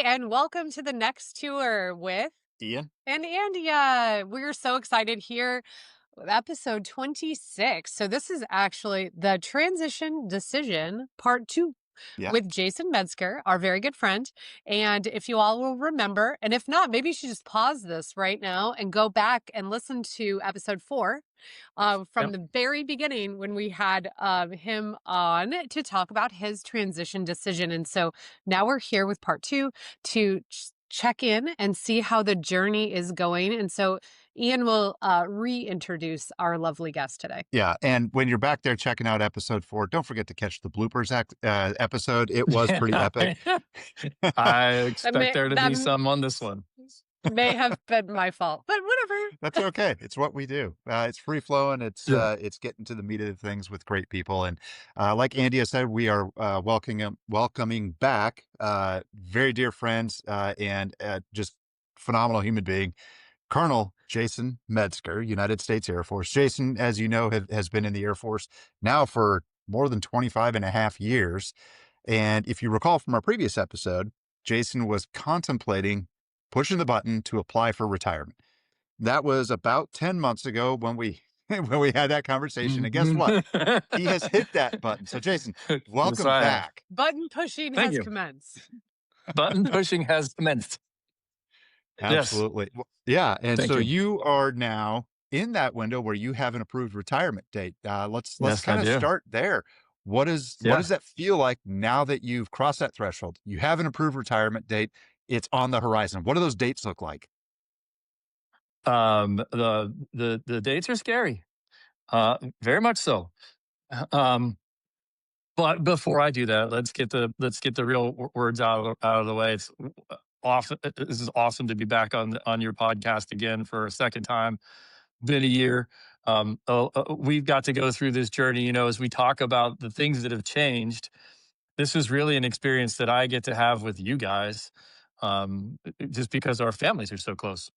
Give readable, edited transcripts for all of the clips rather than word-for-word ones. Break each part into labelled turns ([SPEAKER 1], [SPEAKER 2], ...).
[SPEAKER 1] and welcome to the next tour with
[SPEAKER 2] Ian?
[SPEAKER 1] and Andia. We're so excited here with episode 26. So this is actually the transition decision part 2
[SPEAKER 2] Yeah.
[SPEAKER 1] with Jason Medsger, our very good friend. And if you all will remember, and if not, maybe you should just pause this right now and go back and listen to episode 4 from
[SPEAKER 2] Yep.
[SPEAKER 1] the very beginning when we had him on to talk about his transition decision. And so now we're here with part 2 to check in and see how the journey is going. And so Ian will reintroduce our lovely guest today.
[SPEAKER 2] Yeah. And when you're back there checking out episode 4, don't forget to catch the bloopers episode. It was pretty epic.
[SPEAKER 3] I
[SPEAKER 1] That
[SPEAKER 3] expect
[SPEAKER 1] may,
[SPEAKER 3] there to
[SPEAKER 1] that
[SPEAKER 3] be some on this one.
[SPEAKER 1] may have been my fault, but whatever.
[SPEAKER 2] That's okay. It's what we do. It's free flowing.
[SPEAKER 3] Yeah.
[SPEAKER 2] It's getting to the meat of the things with great people. And like Andia said, we are welcoming back very dear friends and just phenomenal human being, Colonel Jason Medsger, United States Air Force. Jason, as you know, has been in the Air Force now for more than 25 and a half years. And if you recall from our previous episode, Jason was contemplating pushing the button to apply for retirement. That was about 10 months ago when we when we had that conversation. And guess what? He has hit that button. So Jason, welcome
[SPEAKER 3] I have.
[SPEAKER 2] back.
[SPEAKER 1] Button pushing
[SPEAKER 3] Thank
[SPEAKER 1] has
[SPEAKER 3] you.
[SPEAKER 1] commenced.
[SPEAKER 3] Button pushing has commenced. Yes.
[SPEAKER 2] Absolutely. Yeah. And
[SPEAKER 3] Thank
[SPEAKER 2] so
[SPEAKER 3] you.
[SPEAKER 2] you are now in that window where you have an approved retirement date. Let's
[SPEAKER 3] Yes, I
[SPEAKER 2] kind of
[SPEAKER 3] do.
[SPEAKER 2] start there. What does that feel like now that you've crossed that threshold? You have an approved retirement date. It's on the horizon. What do those dates look like?
[SPEAKER 3] The dates are scary. Very much so. Um, but before I do that, let's get the real words out of the way. It's awesome. This is awesome to be back on your podcast again for a second time. Been a year. We've got to go through this journey, as we talk about the things that have changed. This is really an experience that I get to have with you guys, just because our families are so close.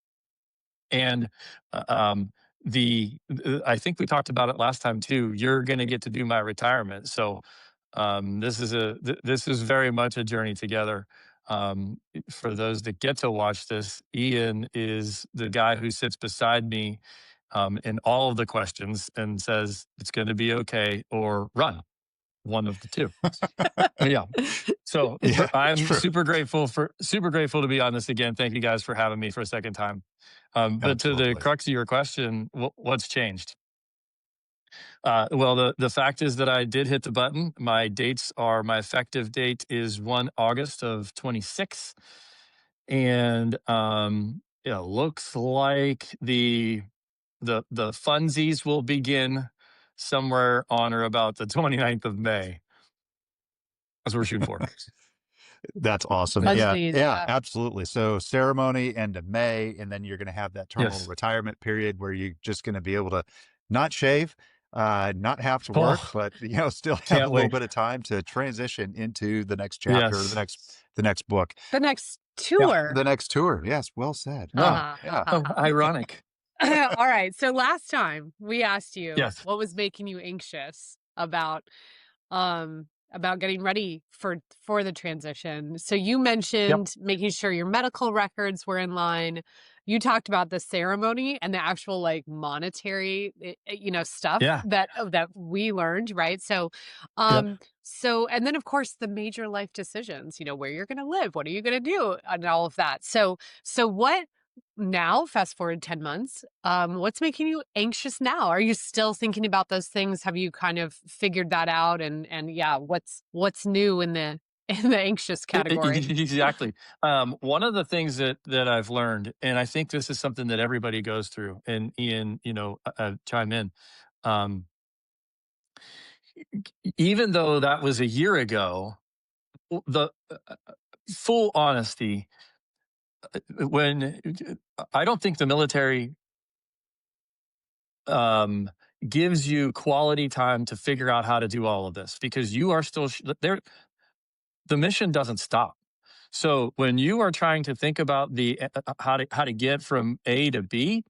[SPEAKER 3] And I think we talked about it last time too. You're going to get to do my retirement, so this is very much a journey together. For those that get to watch this, Ian is the guy who sits beside me in all of the questions and says it's going to be okay or run, one of the two. Yeah. So
[SPEAKER 2] Yeah,
[SPEAKER 3] I'm
[SPEAKER 2] true.
[SPEAKER 3] super grateful to be on this again. Thank you guys for having me for a second time. But to the
[SPEAKER 2] Absolutely.
[SPEAKER 3] crux of your question, what's changed? Well, the fact is that I did hit the button. My effective date is 1 August of 26. And it looks like the funsies will begin somewhere on or about the 29th of May. That's what we're shooting for.
[SPEAKER 2] That's awesome.
[SPEAKER 1] Buzz
[SPEAKER 2] Yeah,
[SPEAKER 1] bees,
[SPEAKER 2] yeah,
[SPEAKER 1] yeah.
[SPEAKER 2] absolutely. So ceremony end of May, and then you're going to have that terminal
[SPEAKER 3] Yes.
[SPEAKER 2] retirement period where you're just going to be able to not shave, not have to work,
[SPEAKER 3] Oh,
[SPEAKER 2] but still have a
[SPEAKER 3] can't
[SPEAKER 2] little
[SPEAKER 3] wait.
[SPEAKER 2] bit of time to transition into the next chapter or
[SPEAKER 3] Yes.
[SPEAKER 2] the next book.
[SPEAKER 1] The next
[SPEAKER 3] Yeah.
[SPEAKER 1] tour.
[SPEAKER 2] The next tour. Yes, well said.
[SPEAKER 3] No.
[SPEAKER 1] Uh-huh,
[SPEAKER 2] Yeah.
[SPEAKER 3] Oh,
[SPEAKER 1] uh-huh.
[SPEAKER 3] ironic.
[SPEAKER 1] All right. So last time we asked you
[SPEAKER 3] Yes.
[SPEAKER 1] what was making you anxious about getting ready for the transition. So you
[SPEAKER 3] Yep.
[SPEAKER 1] mentioned making sure your medical records were in line. You talked about the ceremony and the actual like monetary stuff
[SPEAKER 3] Yeah.
[SPEAKER 1] that we learned, right? So
[SPEAKER 3] Yep.
[SPEAKER 1] and then of course the major life decisions, where you're going to live, what are you going to do, and all of that. So what now, fast forward 10 months, what's making you anxious now? Are you still thinking about those things? Have you kind of figured that out? And yeah, what's new in the in the anxious category?
[SPEAKER 3] Exactly. One of the things that I've learned, and I think this is something that everybody goes through, and Ian, chime in. Um, Even though that was a year ago, the full honesty, when I don't think the military um, gives you quality time to figure out how to do all of this, because you are still there. The mission doesn't stop. So when you are trying to think about the how to get from A to B,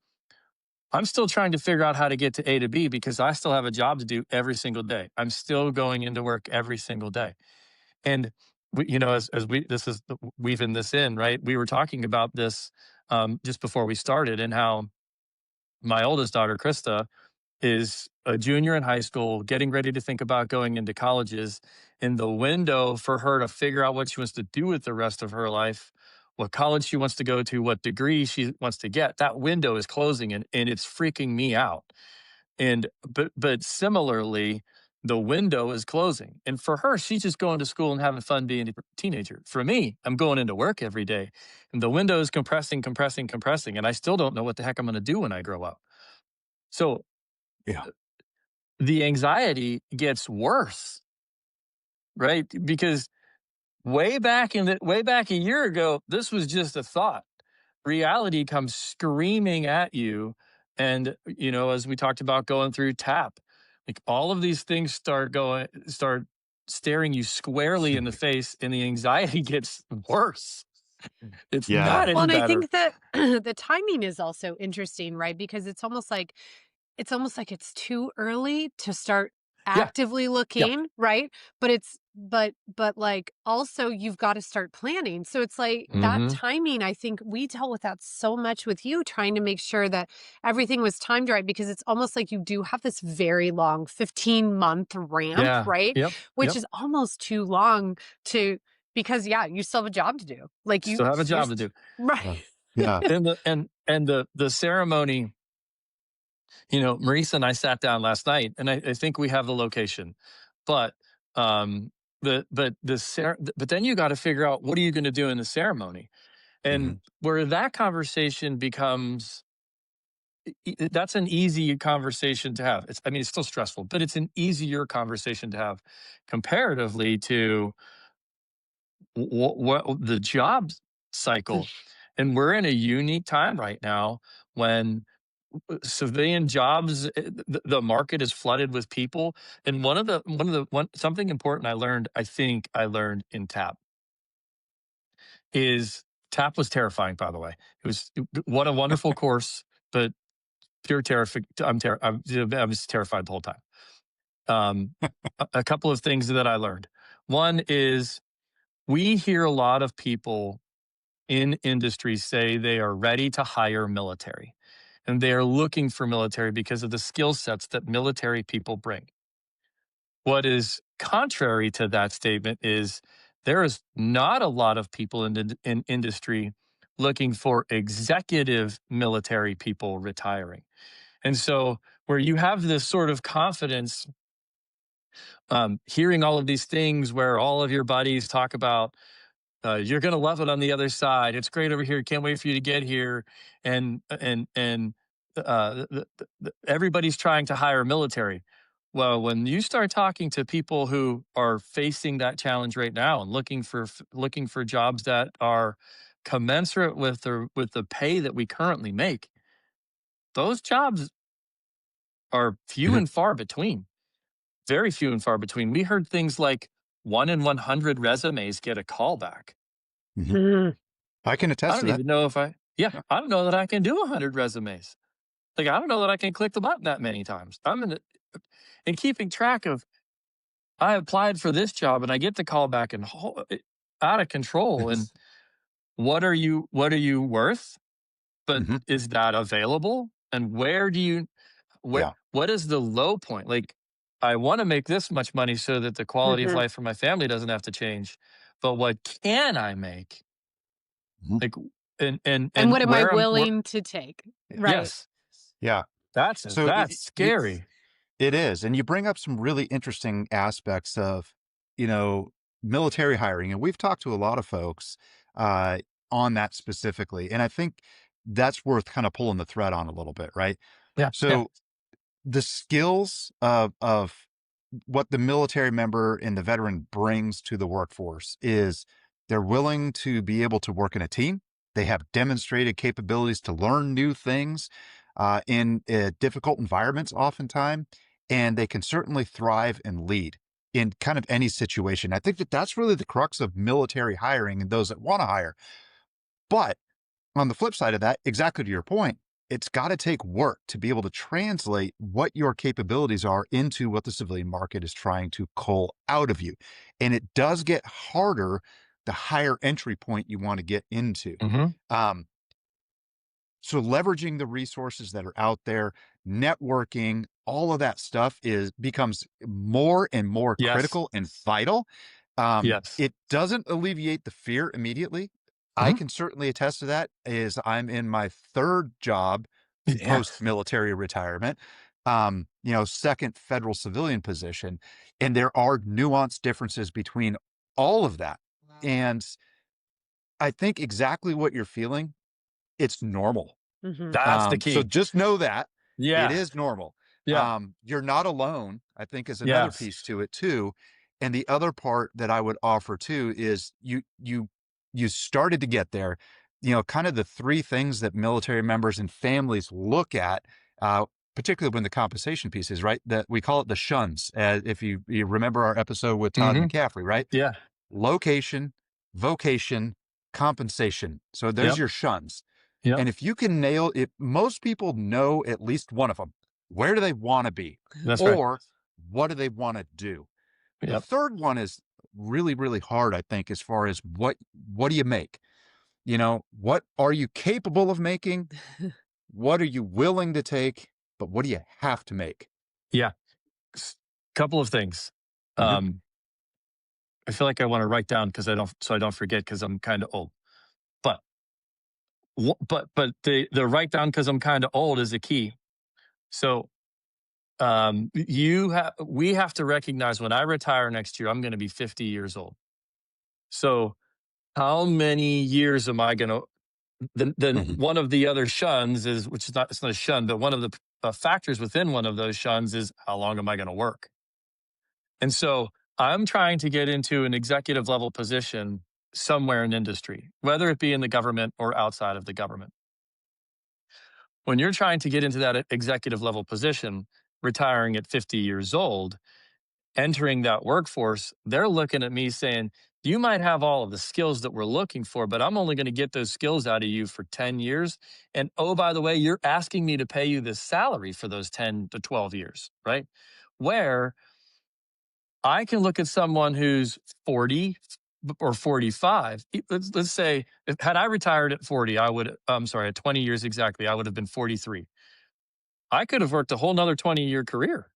[SPEAKER 3] I'm still trying to figure out how to get to A to B because I still have a job to do every single day. I'm still going into work every single day. And as we this is weaving this in, right? We were talking about this just before we started, and how my oldest daughter, Krista, is a junior in high school, getting ready to think about going into colleges. And the window for her to figure out what she wants to do with the rest of her life, what college she wants to go to, what degree she wants to get, that window is closing, and it's freaking me out. And but similarly, the window is closing. And for her, she's just going to school and having fun being a teenager. For me, I'm going into work every day, and the window is compressing, compressing, compressing, and I still don't know what the heck I'm going to do when I grow up. So
[SPEAKER 2] Yeah.
[SPEAKER 3] the anxiety gets worse, right? Because way back a year ago, this was just a thought. Reality comes screaming at you, and as we talked about going through tap, like all of these things start staring you squarely in the face, and the anxiety gets worse. It's
[SPEAKER 2] Yeah.
[SPEAKER 3] not
[SPEAKER 1] Well,
[SPEAKER 3] any
[SPEAKER 1] and I
[SPEAKER 3] better.
[SPEAKER 1] think that the timing is also interesting, right? Because it's almost like it's too early to start
[SPEAKER 3] Yeah,
[SPEAKER 1] actively
[SPEAKER 3] yeah.
[SPEAKER 1] looking, right? But like also you've got to start planning. So it's like that
[SPEAKER 3] Hmm.
[SPEAKER 1] timing, I think we dealt with that so much with you trying to make sure that everything was timed right because it's almost like you do have this very long 15-month ramp,
[SPEAKER 3] Yeah.
[SPEAKER 1] right?
[SPEAKER 3] Yep.
[SPEAKER 1] Which
[SPEAKER 3] Yep.
[SPEAKER 1] is almost too long to because yeah, you still have a job to do. Like
[SPEAKER 3] Still have a job to do.
[SPEAKER 1] right.
[SPEAKER 2] Yeah. Yeah.
[SPEAKER 3] And the ceremony, Marisa and I sat down last night, and I think we have the location, but um, but then you got to figure out what are you going to do in the ceremony, and
[SPEAKER 2] Hmm.
[SPEAKER 3] where that conversation becomes that's an easy conversation to have. I mean, it's still stressful, but it's an easier conversation to have comparatively to what the job cycle. And we're in a unique time right now when civilian jobs, the market is flooded with people. And one something important I learned in tap is tap was terrifying, by the way. What a wonderful course, but pure terrific. I was terrified the whole time. A couple of things that I learned. One is we hear a lot of people in industry say they are ready to hire military, and they are looking for military because of the skill sets that military people bring. What is contrary to that statement is there is not a lot of people in industry looking for executive military people retiring. And so, where you have this sort of confidence, hearing all of these things where all of your buddies talk about, you're gonna love it on the other side. It's great over here. Can't wait for you to get here. And everybody's trying to hire military. Well, when you start talking to people who are facing that challenge right now and looking for jobs that are commensurate with the pay that we currently make, those jobs are few
[SPEAKER 2] Hmm.
[SPEAKER 3] and far between. Very few and far between. We heard things like 1 in 100 resumes get a call back.
[SPEAKER 2] Hmm.
[SPEAKER 1] Mm.
[SPEAKER 2] I can
[SPEAKER 3] I
[SPEAKER 2] attest to
[SPEAKER 3] don't
[SPEAKER 2] that.
[SPEAKER 3] even know if
[SPEAKER 2] Yeah.
[SPEAKER 3] I don't know that I can do 100 resumes. Like, I don't know that I can click the button that many times. And keeping track of, I applied for this job and I get the call back and out of control. And what are you worth? But
[SPEAKER 2] Hmm.
[SPEAKER 3] is that available? And
[SPEAKER 2] Yeah.
[SPEAKER 3] what is the low point? Like, I want to make this much money so that the quality of
[SPEAKER 1] Mhm.
[SPEAKER 3] life for my family doesn't have to change. But what can I make?
[SPEAKER 2] Mhm.
[SPEAKER 3] Like,
[SPEAKER 1] And
[SPEAKER 3] and
[SPEAKER 1] what am I willing to take? Right.
[SPEAKER 3] yes,
[SPEAKER 2] Yeah. So
[SPEAKER 3] that's scary.
[SPEAKER 2] it is, and you bring up some really interesting aspects of, you know, military hiring, and we've talked to a lot of folks uh, on that specifically, and I think that's worth kind of pulling the thread on a little bit, right?
[SPEAKER 3] Yeah, yeah.
[SPEAKER 2] So the skills of what the military member and the veteran brings to the workforce is they're willing to be able to work in a team. They have demonstrated capabilities to learn new things in difficult environments, oftentimes, and they can certainly thrive and lead in kind of any situation. I think that that's really the crux of military hiring and those that want to hire. But on the flip side of that, exactly to your point, it's got to take work to be able to translate what your capabilities are into what the civilian market is trying to cull out of you. And it does get harder the higher entry point you want to get into.
[SPEAKER 3] Hmm.
[SPEAKER 2] Um, so leveraging the resources that are out there, networking, all of that stuff is becomes more and more
[SPEAKER 3] Yes.
[SPEAKER 2] critical and vital.
[SPEAKER 3] Yes.
[SPEAKER 2] It doesn't alleviate the fear immediately. I
[SPEAKER 3] Hmm.
[SPEAKER 2] can certainly attest to that as I'm in my third job post
[SPEAKER 3] Yes.
[SPEAKER 2] military retirement, second federal civilian position. And there are nuanced differences between all of that. And I think exactly what you're feeling, it's normal.
[SPEAKER 1] Mhm.
[SPEAKER 3] That's the
[SPEAKER 2] So
[SPEAKER 3] key.
[SPEAKER 2] just know that it
[SPEAKER 3] Yeah.
[SPEAKER 2] is normal.
[SPEAKER 3] Yeah.
[SPEAKER 2] You're not alone, I think is another
[SPEAKER 3] Yes.
[SPEAKER 2] piece to it too. And the other part that I would offer too is you started to get there, kind of the three things that military members and families look at, particularly when the compensation piece is right, that we call it the shuns. If you remember our episode with Todd
[SPEAKER 3] Hmm.
[SPEAKER 2] McCaffrey, right?
[SPEAKER 3] Yeah.
[SPEAKER 2] Location, vocation, compensation. So there's
[SPEAKER 3] Yep.
[SPEAKER 2] your shuns.
[SPEAKER 3] Yep.
[SPEAKER 2] And if you can nail it, most people know at least one of them. Where do they want to be?
[SPEAKER 3] That's right.
[SPEAKER 2] Or what do they want to do? The
[SPEAKER 3] Yep.
[SPEAKER 2] third one is really, really hard, I think, as far as what do you make? What are you capable of making? What are you willing to take? But what do you have to make?
[SPEAKER 3] Yeah. Couple of things.
[SPEAKER 2] Hmm.
[SPEAKER 3] Um, I feel like I want to write down because I don't forget because I'm kind of old. But but the write down because I'm kind of old is a key. So we have to recognize when I retire next year, I'm going to be 50 years old. So how many years am I going to? Then
[SPEAKER 2] Hmm.
[SPEAKER 3] one of the other shuns is, which is not, it's not a shun, but one of the factors within one of those shuns is how long am I going to work? And so I'm trying to get into an executive level position somewhere in industry, whether it be in the government or outside of the government. When you're trying to get into that executive level position, retiring at 50 years old, entering that workforce, they're looking at me saying, you might have all of the skills that we're looking for, but I'm only going to get those skills out of you for 10 years. And oh, by the way, you're asking me to pay you this salary for those 10 to 12 years, right? Where I can look at someone who's 40 or 45. Let's say, had I retired at 40, I'm sorry, at 20 years exactly, I would have been 43. I could have worked a whole nother 20-year career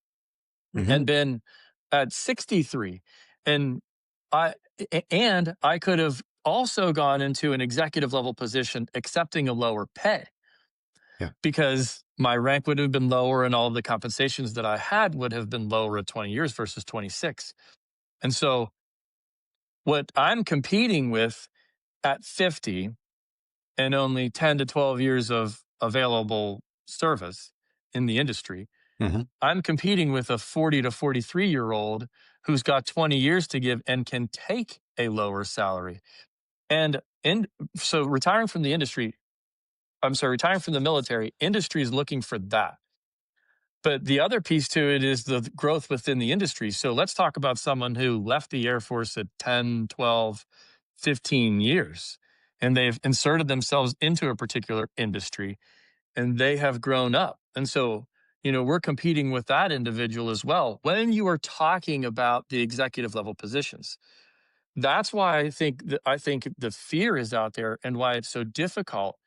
[SPEAKER 2] Hmm.
[SPEAKER 3] and been at 63. And I and I could have also gone into an executive level position accepting a lower pay
[SPEAKER 2] Yeah.
[SPEAKER 3] because my rank would have been lower and all of the compensations that I had would have been lower at 20 years versus 26. And so what I'm competing with at 50 and only 10 to 12 years of available service in the industry,
[SPEAKER 2] Hmm.
[SPEAKER 3] I'm competing with a 40 to 43-year-old who's got 20 years to give and can take a lower salary. And so retiring from the military, industry is looking for that. But the other piece to it is the growth within the industry. So let's talk about someone who left the Air Force at 10, 12, 15 years, and they've inserted themselves into a particular industry and they have grown up. And so, we're competing with that individual as well. When you are talking about the executive level positions, that's why I think the fear is out there and why it's so difficult.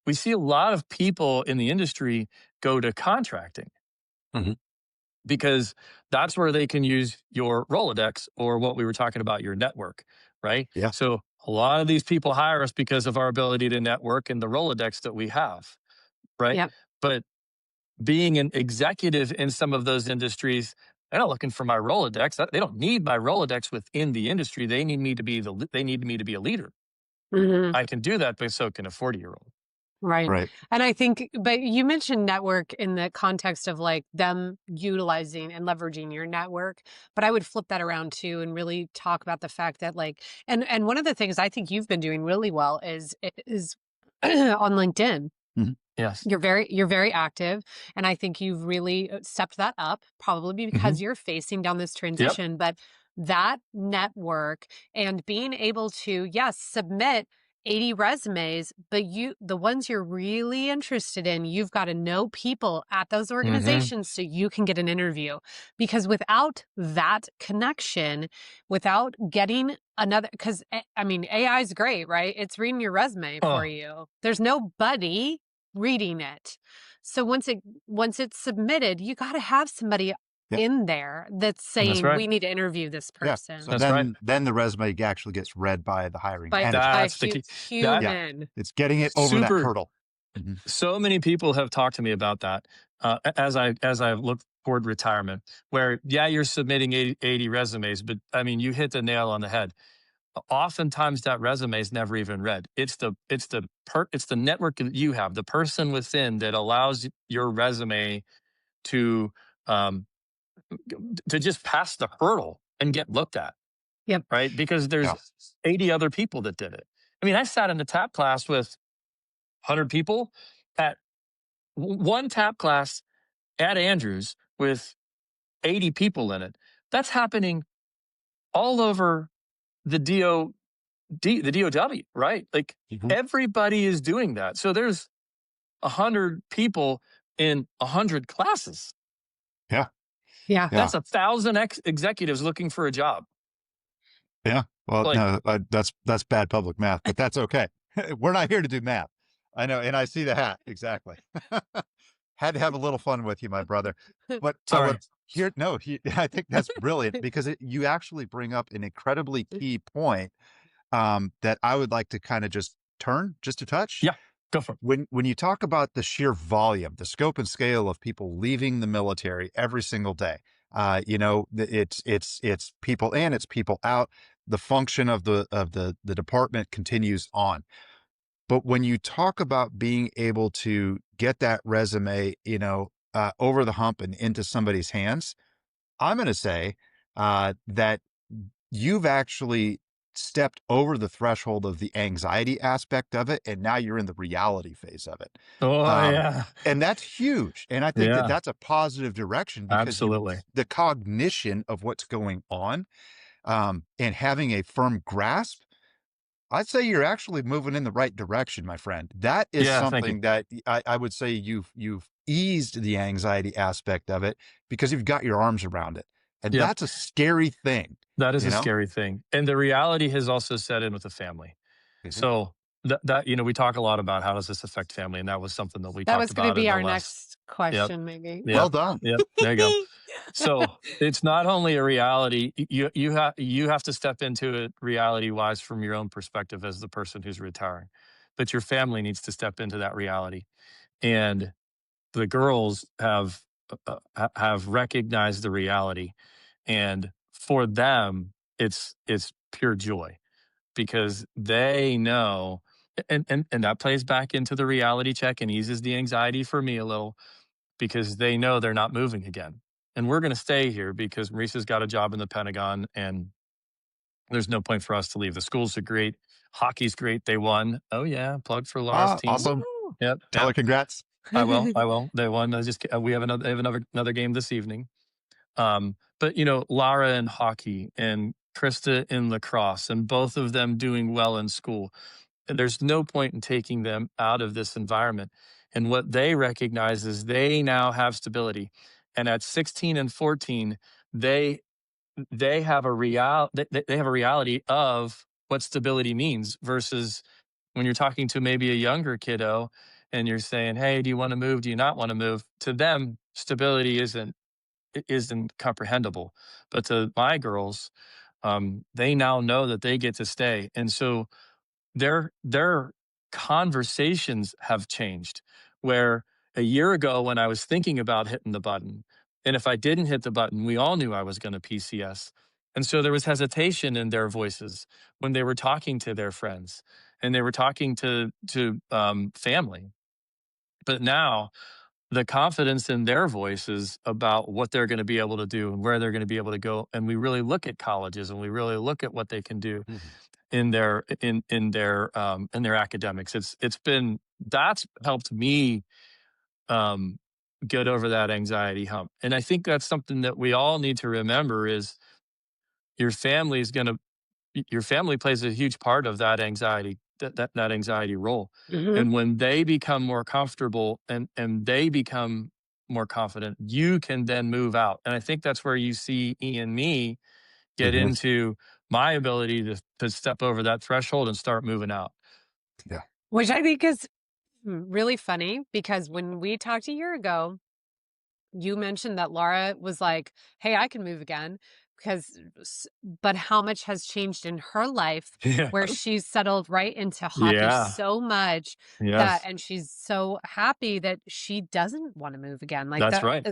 [SPEAKER 3] We see a lot of people in the industry go to contracting
[SPEAKER 2] Hmm.
[SPEAKER 3] because that's where they can use your Rolodex or what we were talking about, your network, right?
[SPEAKER 2] Yeah.
[SPEAKER 3] So a lot of these people hire us because of our ability to network and the Rolodex that we have, right?
[SPEAKER 1] Yep.
[SPEAKER 3] But being an executive in some of those industries, they're not looking for my Rolodex. They don't need my Rolodex within the industry. They need me to be a leader.
[SPEAKER 1] Mhm.
[SPEAKER 3] I can do that, but so can a 40-year-old.
[SPEAKER 1] Right.
[SPEAKER 2] Right.
[SPEAKER 1] And I think, but you mentioned network in the context of like them utilizing and leveraging your network. But I would flip that around too and really talk about the fact that like, and one of the things I think you've been doing really well is on LinkedIn.
[SPEAKER 2] Hmm.
[SPEAKER 3] Yes.
[SPEAKER 1] You're very active, and I think you've really stepped that up, probably
[SPEAKER 2] Hmm.
[SPEAKER 1] because you're facing down this
[SPEAKER 3] Yep.
[SPEAKER 1] transition. But that network and being able to, yes, submit 80 resumes, but the ones you're really interested in, you've got to know people at those
[SPEAKER 3] Hmm.
[SPEAKER 1] organizations so you can get an interview. Because without that connection, without getting another, because I mean, AI is great, right? It's reading your resume for
[SPEAKER 3] Oh,
[SPEAKER 1] you. There's nobody reading it. So once it's submitted, you got to have somebody
[SPEAKER 2] Yeah.
[SPEAKER 1] in there that's
[SPEAKER 3] that's
[SPEAKER 1] saying,
[SPEAKER 3] right.
[SPEAKER 1] we need to interview this
[SPEAKER 2] Yeah. So
[SPEAKER 1] person
[SPEAKER 3] That's right.
[SPEAKER 2] then the resume actually gets read by the hiring
[SPEAKER 1] by
[SPEAKER 2] manager.
[SPEAKER 1] by a
[SPEAKER 3] That's the key. That
[SPEAKER 2] Yeah.
[SPEAKER 1] human.
[SPEAKER 2] It's getting it over that
[SPEAKER 3] super.
[SPEAKER 2] hurdle. Mhm.
[SPEAKER 3] So many people have talked to me about that as I look toward retirement. Where yeah, you're submitting 80 resumes, but I mean, you hit the nail on the head. Oftentimes, that resume is never even read. It's the network that you have, the person within that allows your resume to um, to just pass the hurdle and get looked at,
[SPEAKER 1] Yep.
[SPEAKER 3] right? Because there's
[SPEAKER 2] Yeah.
[SPEAKER 3] 80 other people that did it. I mean, I sat in a tap class with 100 people at one tap class at Andrews with 80 people in it. That's happening all over the the DOW, right? Like
[SPEAKER 2] Mhm.
[SPEAKER 3] everybody is doing that. So there's 100 people in 100 classes.
[SPEAKER 2] Yeah.
[SPEAKER 1] Yeah.
[SPEAKER 2] Yeah.
[SPEAKER 3] That's 1,000 executives looking for a job.
[SPEAKER 2] Yeah. Well,
[SPEAKER 3] Like,
[SPEAKER 2] no, that's bad public math, but that's okay. We're not here to do math. I know, and I see the hat exactly. Had to have a little fun with you, my brother. But I would
[SPEAKER 3] sorry.
[SPEAKER 2] here. No, I think that's brilliant because you actually bring up an incredibly key point that I would like to kind of just turn just a touch.
[SPEAKER 3] Yeah, go for it.
[SPEAKER 2] When you talk about the sheer volume, the scope and scale of people leaving the military every single day, it's people in, it's people out. The function of the department continues on. But when you talk about being able to get that resume, over the hump and into somebody's hands, I'm going to say that you've actually stepped over the threshold of the anxiety aspect of it, and now you're in the reality phase of it.
[SPEAKER 3] Oh,
[SPEAKER 2] Um,
[SPEAKER 3] yeah.
[SPEAKER 2] and that's huge. And I think that
[SPEAKER 3] Yeah,
[SPEAKER 2] that's a positive direction because
[SPEAKER 3] absolutely.
[SPEAKER 2] the cognition of what's going on, and having a firm grasp, I'd say you're actually moving in the right direction, my friend. That is
[SPEAKER 3] Yeah, thank you.
[SPEAKER 2] something that I would say you've eased the anxiety aspect of it because you've got your arms around it. And
[SPEAKER 3] Yep.
[SPEAKER 2] that's a scary thing,
[SPEAKER 3] That is
[SPEAKER 2] you
[SPEAKER 3] a
[SPEAKER 2] know?
[SPEAKER 3] scary thing. And the reality has also set in with the family.
[SPEAKER 2] Mhm.
[SPEAKER 3] So we talk a lot about how does this affect family? And that was something that we
[SPEAKER 1] That
[SPEAKER 3] talked
[SPEAKER 1] was gonna
[SPEAKER 3] about in
[SPEAKER 1] be
[SPEAKER 3] the
[SPEAKER 1] our
[SPEAKER 3] last.
[SPEAKER 1] next
[SPEAKER 3] Yep.
[SPEAKER 1] question, maybe.
[SPEAKER 2] Well
[SPEAKER 3] Yep.
[SPEAKER 2] done.
[SPEAKER 3] Yep. There you go. So it's not only a reality, you have to step into it reality wise from your own perspective as the person who's retiring. But your family needs to step into that reality. And the girls have recognized the reality. And for them, it's pure joy because they know, and that plays back into the reality check and eases the anxiety for me a little because they know they're not moving again. And we're going to stay here because Maurice's got a job in the Pentagon and there's no point for us to leave. The schools are great. Hockey's great. They won. Oh, yeah. Plug for Laura's
[SPEAKER 2] Ah,
[SPEAKER 3] team.
[SPEAKER 2] awesome.
[SPEAKER 3] Woo! Yep.
[SPEAKER 2] Tell
[SPEAKER 3] Yep.
[SPEAKER 2] her congrats.
[SPEAKER 3] I will. I will. They won. We have another game this evening. But Lara in hockey and Krista in lacrosse, and both of them doing well in school. And there's no point in taking them out of this environment. And what they recognize is they now have stability. And at 16 and 14, they they have they have a reality of what stability means versus when you're talking to maybe a younger kiddo and you're saying, "Hey, do you want to move? Do you not want to move?" To them, stability isn't comprehensible. But to my girls, they now know that they get to stay, and so their conversations have changed. Where a year ago, when I was thinking about hitting the button, and if I didn't hit the button, we all knew I was going to PCS, and so there was hesitation in their voices when they were talking to their friends and they were talking to family. But now the confidence in their voices about what they're going to be able to do and where they're going to be able to go. And we really look at colleges and we really look at what they can do
[SPEAKER 2] Mhm.
[SPEAKER 3] in their academics. It's been that's helped me um, get over that anxiety hump. And I think that's something that we all need to remember is your family is going to your family plays a huge part of that anxiety that anxiety role.
[SPEAKER 1] Mhm.
[SPEAKER 3] And when they become more comfortable and they become more confident, you can then move out. And I think that's where you see E and me get
[SPEAKER 2] Mhm.
[SPEAKER 3] into my ability to step over that threshold and start moving out.
[SPEAKER 2] Yeah.
[SPEAKER 1] Which I think is really funny because when we talked a year ago, you mentioned that Laura was like, "Hey, I can move again," because but how much has changed in her life
[SPEAKER 3] Yeah.
[SPEAKER 1] where she's settled right into hockey
[SPEAKER 3] Yeah.
[SPEAKER 1] so much that
[SPEAKER 3] Yes.
[SPEAKER 1] and she's so happy that she doesn't wanna move again, like,
[SPEAKER 3] That's
[SPEAKER 1] that
[SPEAKER 3] right.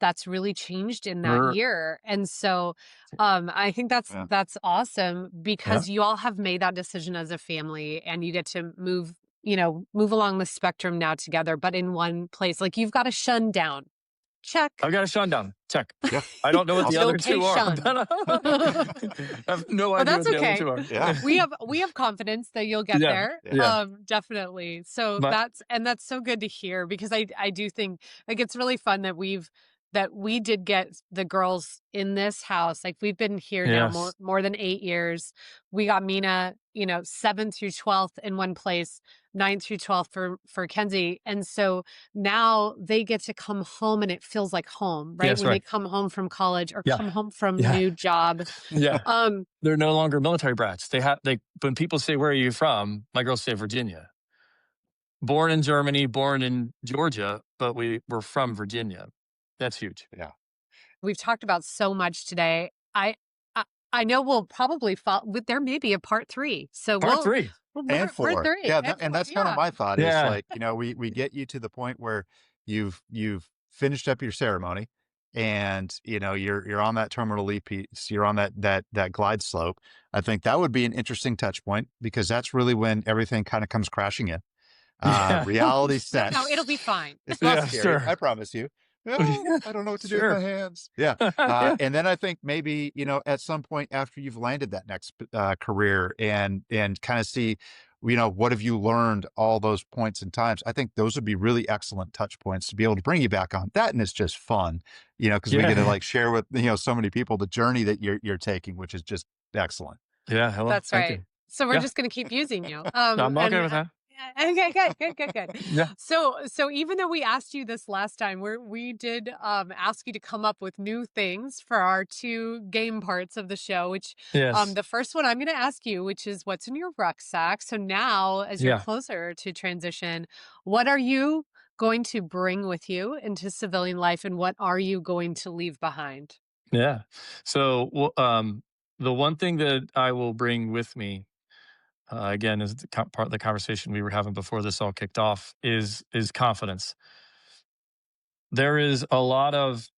[SPEAKER 1] that's really changed in that
[SPEAKER 3] Her
[SPEAKER 1] year, and so, I think
[SPEAKER 2] Yeah.
[SPEAKER 1] that's awesome
[SPEAKER 3] Yeah.
[SPEAKER 1] because you all have made that decision as a family, and you get to move move along the spectrum now together, but in one place. Like you've got a shun down. Check.
[SPEAKER 3] I've got a shutdown. Check.
[SPEAKER 2] Yeah.
[SPEAKER 3] I don't know what the
[SPEAKER 2] Awesome.
[SPEAKER 3] other two are,
[SPEAKER 1] Location.
[SPEAKER 3] but I have no
[SPEAKER 1] But
[SPEAKER 3] idea
[SPEAKER 1] that's
[SPEAKER 3] what the other
[SPEAKER 1] okay.
[SPEAKER 3] two are.
[SPEAKER 2] Yeah.
[SPEAKER 1] We have confidence that you'll get
[SPEAKER 3] Yeah.
[SPEAKER 1] there.
[SPEAKER 2] Yeah.
[SPEAKER 1] Definitely. So
[SPEAKER 3] But
[SPEAKER 1] that's so good to hear because I do think like it's really fun that we did get the girls in this house. Like we've been here now
[SPEAKER 3] yes.
[SPEAKER 1] more than 8 years. We got Mina, 7th through 12th in one place, 9th through 12th for Kenzie. And so now they get to come home and it feels like home, right?
[SPEAKER 3] Yes,
[SPEAKER 1] When they
[SPEAKER 3] right.
[SPEAKER 1] come home from college or
[SPEAKER 3] Yeah.
[SPEAKER 1] come home from
[SPEAKER 3] Yeah.
[SPEAKER 1] new job.
[SPEAKER 3] Yeah.
[SPEAKER 1] Um,
[SPEAKER 3] They're no longer military brats. They when people say, "Where are you from?" My girls say Virginia. Born in Germany, born in Georgia, but we were from Virginia. That's huge.
[SPEAKER 2] Yeah.
[SPEAKER 1] we've talked about so much today. I, I know we'll probably fall, but there may be a part three. So
[SPEAKER 3] Part three.
[SPEAKER 2] And
[SPEAKER 1] we're
[SPEAKER 2] 4.
[SPEAKER 1] three
[SPEAKER 2] Yeah,
[SPEAKER 1] and
[SPEAKER 2] and
[SPEAKER 1] four.
[SPEAKER 2] that's kind of
[SPEAKER 1] Yeah.
[SPEAKER 2] my thought is
[SPEAKER 3] Yeah.
[SPEAKER 2] like, we get you to the point where you've finished up your ceremony and, you're on that terminal leap piece, you're on that glide slope. I think that would be an interesting touch point because that's really when everything kind of comes crashing in.
[SPEAKER 3] Yeah.
[SPEAKER 2] Reality
[SPEAKER 1] No, no, it'll
[SPEAKER 2] sets.
[SPEAKER 1] be fine.
[SPEAKER 2] It's not
[SPEAKER 3] Yeah,
[SPEAKER 2] scary,
[SPEAKER 3] sure.
[SPEAKER 2] I promise you. No, I don't know what to do with my
[SPEAKER 3] Sure.
[SPEAKER 2] hands. Yeah.
[SPEAKER 3] Yeah.
[SPEAKER 2] And then I think maybe, at some point after you've landed that next career and kind of see, what have you learned all those points and times? I think those would be really excellent touch points to be able to bring you back on that. And it's just fun, because we get to
[SPEAKER 3] Yeah.
[SPEAKER 2] like share with, so many people the journey that you're taking, which is just excellent.
[SPEAKER 3] Yeah, hello,
[SPEAKER 1] That's
[SPEAKER 3] thank
[SPEAKER 1] right.
[SPEAKER 3] you.
[SPEAKER 1] So we're
[SPEAKER 3] Yeah,
[SPEAKER 1] just gonna keep using you.
[SPEAKER 3] I'm okay with that.
[SPEAKER 1] Okay, good, good, good, good.
[SPEAKER 3] Yeah,
[SPEAKER 1] So even though we asked you this last time, we did ask you to come up with new things for our two game parts of the show, which
[SPEAKER 3] yes,
[SPEAKER 1] the first one I'm gonna ask you, which is what's in your rucksack. So now as you're
[SPEAKER 3] yeah,
[SPEAKER 1] closer to transition, what are you going to bring with you into civilian life and what are you going to leave behind?
[SPEAKER 3] yeah. So, the one thing that I will bring with me, again, is part of the conversation we were having before this all kicked off, is confidence. There is a lot of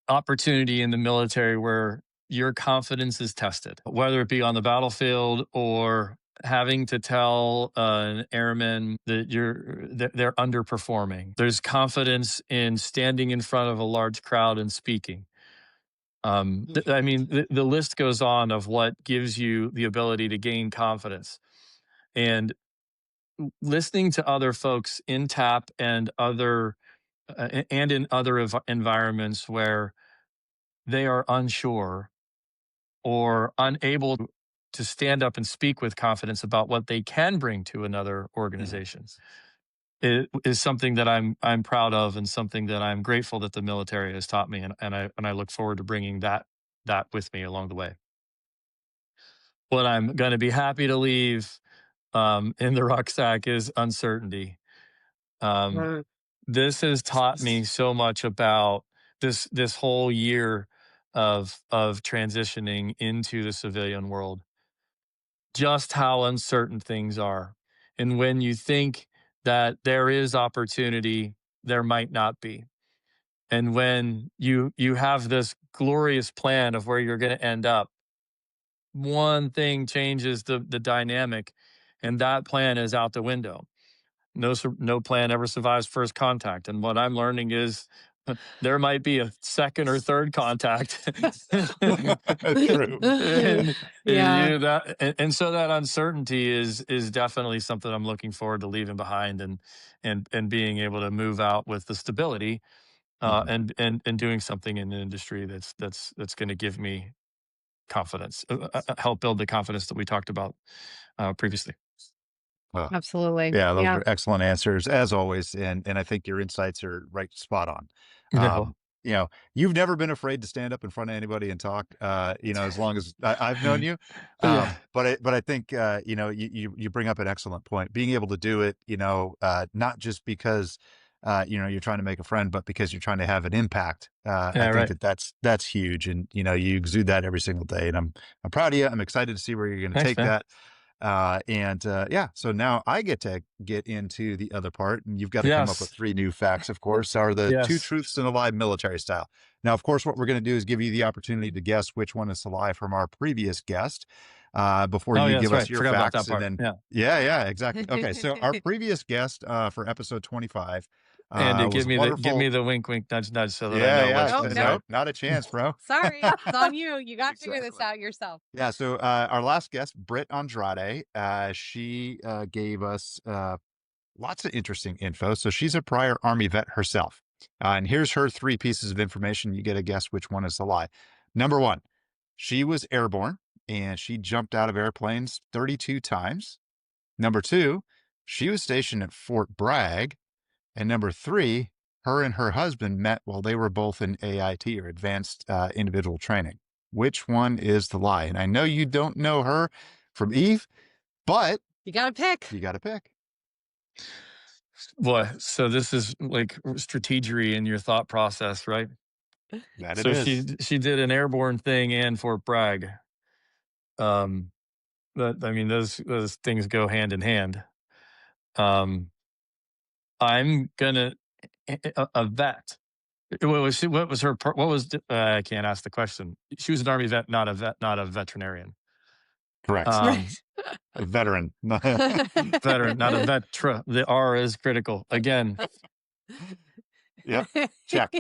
[SPEAKER 3] opportunity in the military where your confidence is tested, whether it be on the battlefield or having to tell an airman that they're underperforming. There's confidence in standing in front of a large crowd and speaking. I mean, the list goes on of what gives you the ability to gain confidence. And listening to other folks in TAP and in other environments where they are unsure or unable to stand up and speak with confidence about what they can bring to another
[SPEAKER 2] Mhm.
[SPEAKER 3] organization is something that I'm proud of and something that I'm grateful that the military has taught me, and I look forward to bringing that with me along the way. What I'm going to be happy to leave in the rucksack is uncertainty. Um,
[SPEAKER 1] Mm.
[SPEAKER 3] this has taught me so much about this whole year of transitioning into the civilian world, just how uncertain things are. And when you think that there is opportunity, there might not be. And when you have this glorious plan of where you're going to end up, one thing changes the dynamic, and that plan is out the window. No plan ever survives first contact, and what I'm learning is there might be a second or third contact.
[SPEAKER 2] True.
[SPEAKER 3] and
[SPEAKER 1] Yeah.
[SPEAKER 3] so that uncertainty is definitely something I'm looking forward to leaving behind, and being able to move out with the stability,
[SPEAKER 2] Mhm.
[SPEAKER 3] and doing something in an industry that's going to give me confidence, help build the confidence that we talked about previously.
[SPEAKER 2] Well,
[SPEAKER 1] Absolutely.
[SPEAKER 2] yeah, those
[SPEAKER 1] Yeah.
[SPEAKER 2] are excellent answers as always, and I think your insights are right spot on.
[SPEAKER 3] Yeah, well,
[SPEAKER 2] Um, you've never been afraid to stand up in front of anybody and talk, as long as I've known you.
[SPEAKER 3] yeah,
[SPEAKER 2] But I think you bring up an excellent point. Being able to do it, not just because you're trying to make a friend, but because you're trying to have an impact. I
[SPEAKER 3] yeah,
[SPEAKER 2] think
[SPEAKER 3] right.
[SPEAKER 2] that's huge, and you exude that every single day. And I'm proud of you. I'm excited to see where you're going to
[SPEAKER 3] Thanks,
[SPEAKER 2] take
[SPEAKER 3] man.
[SPEAKER 2] that. Yeah, so now I get to get into the other part, and you've got to come up with
[SPEAKER 3] Yes,
[SPEAKER 2] three new facts, of course, are the two
[SPEAKER 3] yes.
[SPEAKER 2] truths and a lie military style. Now, of course, what we're going to do is give you the opportunity to guess which one is a lie from our previous guest before
[SPEAKER 3] Oh,
[SPEAKER 2] you
[SPEAKER 3] yeah, that's
[SPEAKER 2] give us
[SPEAKER 3] right.
[SPEAKER 2] your
[SPEAKER 3] Forgot about
[SPEAKER 2] facts.
[SPEAKER 3] that
[SPEAKER 2] And
[SPEAKER 3] part.
[SPEAKER 2] then,
[SPEAKER 3] Yeah,
[SPEAKER 2] yeah, exactly. Okay, so our previous guest for episode 25
[SPEAKER 3] Andy,
[SPEAKER 2] was
[SPEAKER 3] give me
[SPEAKER 2] wonderful.
[SPEAKER 3] the wink, wink, nudge, nudge, so that I
[SPEAKER 2] Yeah,
[SPEAKER 3] know
[SPEAKER 2] yeah.
[SPEAKER 1] Oh, no.
[SPEAKER 2] Nope, not a chance, bro.
[SPEAKER 1] Sorry. It's on you. You got to figure this
[SPEAKER 2] Exactly.
[SPEAKER 1] out yourself.
[SPEAKER 2] Yeah, so our last guest, Britt Andrade, she gave us lots of interesting info. So she's a prior Army vet herself. And here's her three pieces of information. You get to guess which one is the lie. Number one, she was airborne and she jumped out of airplanes 32 times. Number two, she was stationed at Fort Bragg. And number three, her and her husband met while they were both in AIT, or advanced individual training. Which one is the lie? And I know you don't know her from Eve, but
[SPEAKER 1] You got to pick.
[SPEAKER 2] you got to pick.
[SPEAKER 3] boy. So this is like strategery in your thought process, right?
[SPEAKER 2] That it
[SPEAKER 3] So
[SPEAKER 2] is.
[SPEAKER 3] she did an airborne thing and Fort Bragg. Um, but I mean, those things go hand in hand. Um, I'm gonna a vet. What was her? What was? I can't ask the question. She was an army vet, not a veterinarian.
[SPEAKER 2] Correct.
[SPEAKER 3] Um,
[SPEAKER 1] Right.
[SPEAKER 2] A veteran.
[SPEAKER 3] veteran, not a vetra. The R is critical again.
[SPEAKER 2] Yep. Check.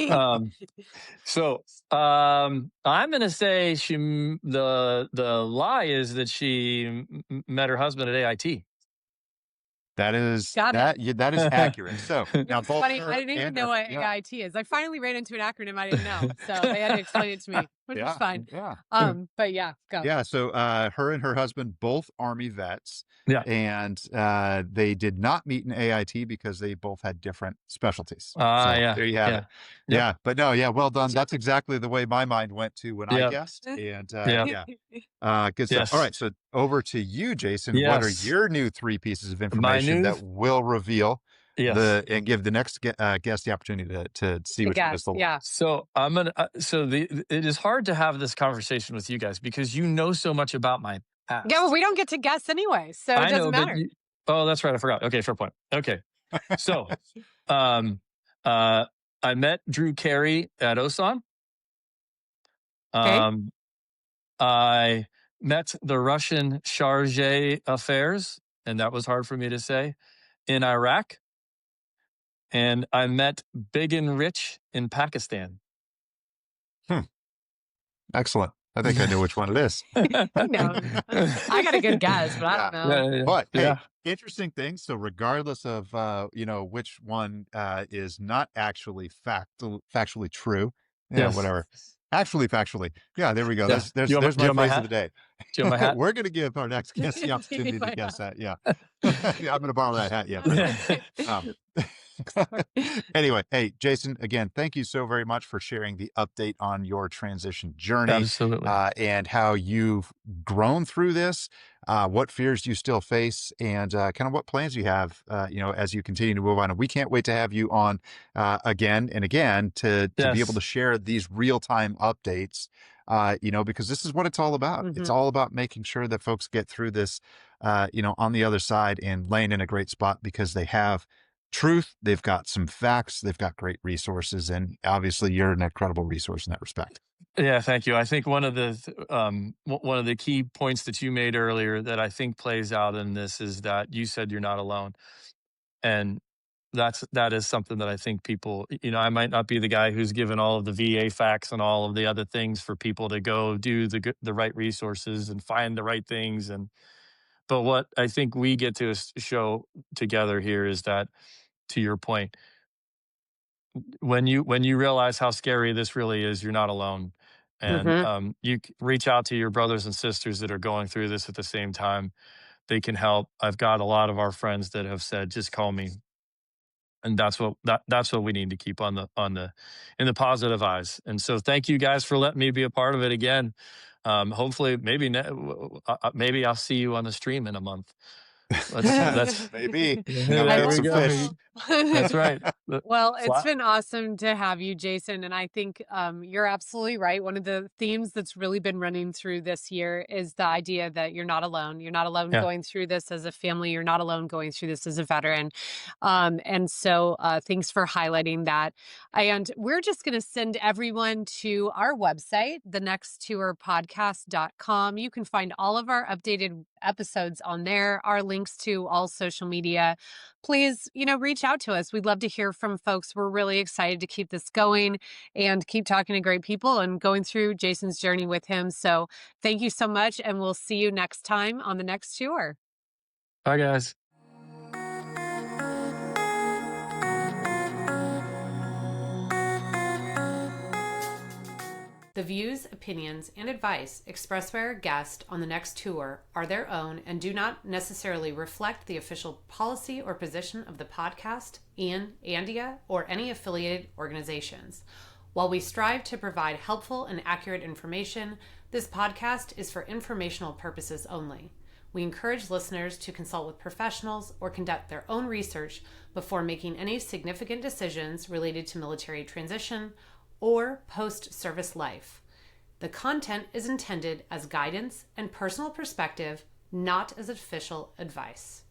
[SPEAKER 3] Um, so I'm gonna say the lie is that she met her husband at AIT.
[SPEAKER 2] That is
[SPEAKER 1] Got it.
[SPEAKER 2] that is accurate. So now
[SPEAKER 1] It's
[SPEAKER 2] both
[SPEAKER 1] funny. I
[SPEAKER 2] her
[SPEAKER 1] didn't even
[SPEAKER 2] and
[SPEAKER 1] know
[SPEAKER 2] her,
[SPEAKER 1] what
[SPEAKER 2] yeah,
[SPEAKER 1] AIT is. I finally ran into an acronym I didn't know. So they had to explain it to me, which was
[SPEAKER 2] yeah,
[SPEAKER 1] fine.
[SPEAKER 2] yeah.
[SPEAKER 1] But yeah, go.
[SPEAKER 2] Yeah, so, her and her husband, both Army vets,
[SPEAKER 3] Yeah.
[SPEAKER 2] and, they did not meet in AIT because they both had different specialties. So,
[SPEAKER 3] Yeah.
[SPEAKER 2] there you have it.
[SPEAKER 3] Yeah. Yep.
[SPEAKER 2] Yeah, but no, yeah, well done. That's exactly the way my mind went to when I
[SPEAKER 3] Yep.
[SPEAKER 2] guessed, and,
[SPEAKER 3] Yep.
[SPEAKER 2] yeah, good stuff.
[SPEAKER 3] Yes.
[SPEAKER 2] Alright, so over to you, Jason. What are
[SPEAKER 3] Yes.
[SPEAKER 2] your new 3 pieces of
[SPEAKER 3] My
[SPEAKER 2] information that
[SPEAKER 3] news.
[SPEAKER 2] will reveal
[SPEAKER 3] Yes.
[SPEAKER 2] and give the next guest the opportunity to see
[SPEAKER 1] To
[SPEAKER 2] which one is
[SPEAKER 1] guess.
[SPEAKER 2] the lie?
[SPEAKER 1] Yeah.
[SPEAKER 3] So I'm gonna. So it is hard to have this conversation with you guys because you know so much about my
[SPEAKER 1] Yeah, well,
[SPEAKER 3] past.
[SPEAKER 1] we don't get to guess anyway, so it
[SPEAKER 3] I
[SPEAKER 1] doesn't
[SPEAKER 3] know, but
[SPEAKER 1] matter.
[SPEAKER 3] oh, that's right. I forgot. Okay, fair point. Okay, so um, uh, I met Drew Carey at Osan.
[SPEAKER 1] Okay.
[SPEAKER 3] Um, I met the Russian charge affairs, and that was hard for me to say, in Iraq. And I met Big and Rich in Pakistan.
[SPEAKER 2] Hmm, excellent. I think I know which one it is.
[SPEAKER 1] He knows. I got a good guess, but I
[SPEAKER 2] Yeah.
[SPEAKER 1] don't know.
[SPEAKER 3] Yeah, yeah,
[SPEAKER 2] But hey,
[SPEAKER 3] yeah.
[SPEAKER 2] interesting thing. So regardless of which one is not actually factually true,
[SPEAKER 3] Yes,
[SPEAKER 2] whatever. Actually factually. Yeah, there we go.
[SPEAKER 3] yeah.
[SPEAKER 2] There's
[SPEAKER 3] Do you
[SPEAKER 2] my
[SPEAKER 3] want my
[SPEAKER 2] phrase of the
[SPEAKER 3] hat?
[SPEAKER 2] day.
[SPEAKER 3] Do you want my hat?
[SPEAKER 2] We're gonna give our next guest the
[SPEAKER 1] Do you
[SPEAKER 2] opportunity to
[SPEAKER 1] mind
[SPEAKER 2] guess
[SPEAKER 1] not?
[SPEAKER 2] that. Yeah. Yeah, I'm gonna borrow that hat. Yeah, for sure. Um,
[SPEAKER 1] Sorry.
[SPEAKER 2] anyway, hey, Jason, again, thank you so very much for sharing the update on your transition journey
[SPEAKER 3] Absolutely.
[SPEAKER 2] and how you've grown through this, what fears you still face, and kind of what plans you have, as you continue to move on. And we can't wait to have you on again and again to be able to
[SPEAKER 3] Yes.
[SPEAKER 2] share these real time updates. Because this is what it's all about. It's
[SPEAKER 1] Mhm.
[SPEAKER 2] all about making sure that folks get through this, on the other side and laying in a great spot because they have truth, they've got some facts, they've got great resources, and obviously you're an incredible resource in that respect.
[SPEAKER 3] Yeah, thank you. I think one of the key points that you made earlier that I think plays out in this is that you said you're not alone, and that is something that I think people, I might not be the guy who's given all of the VA facts and all of the other things for people to go do the right resources and find the right things, and but what I think we get to show together here is that, to your point, when you realize how scary this really is, you're not alone. And
[SPEAKER 1] Mhm.
[SPEAKER 3] reach out to your brothers and sisters that are going through this at the same time. They can help. I've got a lot of our friends that have said, just call me. And that's what we need to keep on the in the positive eyes. And so thank you guys for letting me be a part of it again. Hopefully maybe I'll see you on the stream in a month. Let's
[SPEAKER 2] Maybe. Now
[SPEAKER 1] I
[SPEAKER 3] there
[SPEAKER 2] cook
[SPEAKER 3] we
[SPEAKER 1] hope
[SPEAKER 2] some
[SPEAKER 3] go.
[SPEAKER 2] fish.
[SPEAKER 1] so.
[SPEAKER 3] That's right.
[SPEAKER 1] Well, it's
[SPEAKER 3] Fly,
[SPEAKER 1] been awesome to have you, Jason. And I think you're absolutely right. One of the themes that's really been running through this year is the idea that you're not alone. You're not alone
[SPEAKER 3] yeah.
[SPEAKER 1] going through this as a family. You're not alone going through this as a veteran. And so thanks for highlighting that. And we're just going to send everyone to our website, thenexttourpodcast.com. You can find all of our updated episodes on there, our links to all social media. Please, reach out to us. We'd love to hear from folks. We're really excited to keep this going and keep talking to great people and going through Jason's journey with him. So thank you so much. And we'll see you next time on the next tour.
[SPEAKER 3] Bye guys.
[SPEAKER 1] The views, opinions, and advice expressed by our guest on the next tour are their own and do not necessarily reflect the official policy or position of the podcast, Andia, or any affiliated organizations. While we strive to provide helpful and accurate information, this podcast is for informational purposes only. We encourage listeners to consult with professionals or conduct their own research before making any significant decisions related to military transition or post-service life. The content is intended as guidance and personal perspective, not as official advice.